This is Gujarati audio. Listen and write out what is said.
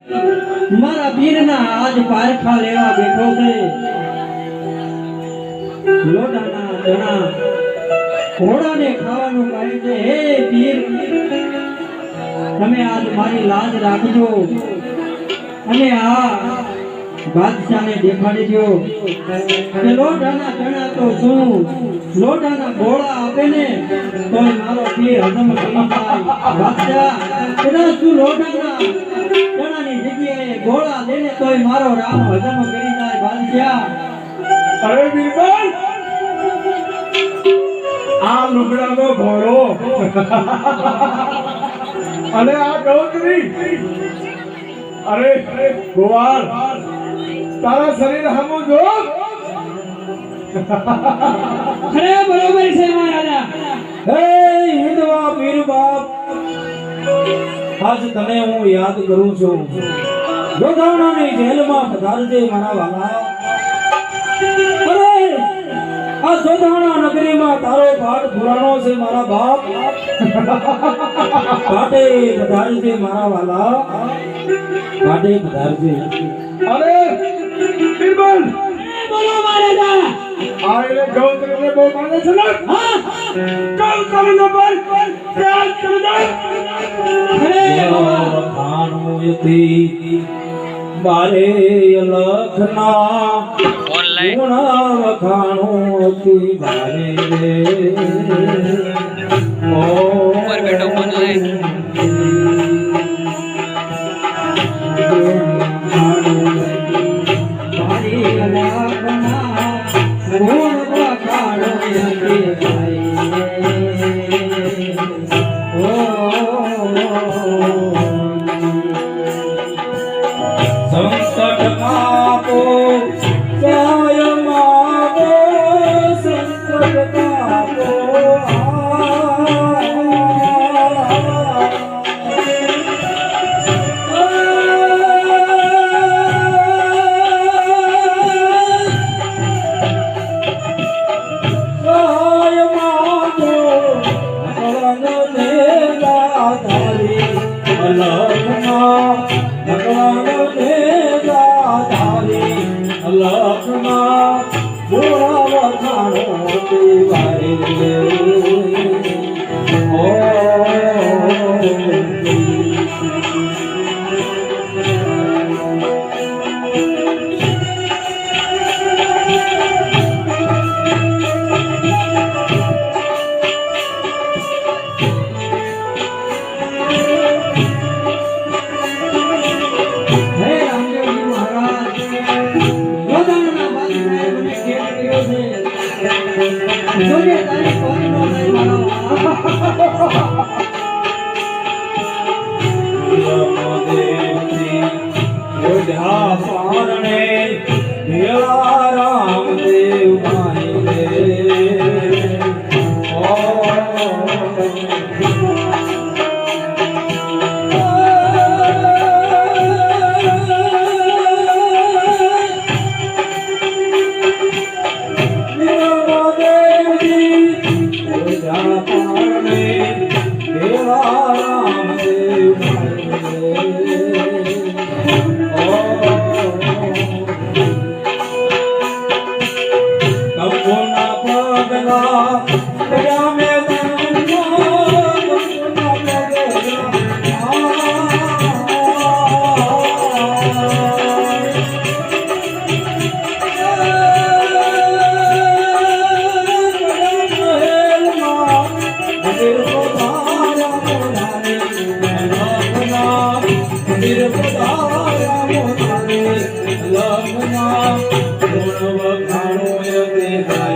મારા પીરના આજ પારખા લેવા બેઠો છે લોટાના ચણા ઘોડાને ખાવાનું કહે છે હે પીર તમે આજ મારી લાજ રાખજો અને આ બાદશાહને દેખાડજો કે લોટાના ચણા તો શું લોટાના ગોળા આપે ને તો મારો પીર હજમ કરી જાય બાદશાહ કદાચ તું લોટાના ચણાની જગ્યાએ ગોળા દેને તોય મારો રામ હજમ કરી જાય બાદશાહ અરે બિરબલ આ લુગડાનો ઘોડો અને આ ગૌતરી અરે ગોવાળ તારા શરીર હમું જો અરે બરોબર છે મહારાજા હે હિંદવા પીર બાપ આજ તને હું યાદ કરું છું જોધાણાની જેલમાં પધારજે મારા વાલા અરે આ જોધાણા નગરીમાં તારો પાઠ પુરાણો છે મારા બાપ પાટે પધારજે મારા વાલા પાટે પધારજે અરે બિરબલ બોલો મહારાજા આ એને ગૌતરીને બહુ માને છે ને હા ચાલ કરીને બોલ ચાલ કરીને અરે બાબા ખાણુયતી બારે લખના ઓનલાઈન વખાણુયતી બારે રે ઓ ઉપર બેઠો ઓનલાઈન સંકટ કાપો જય માગો સંકટ કાપો Hare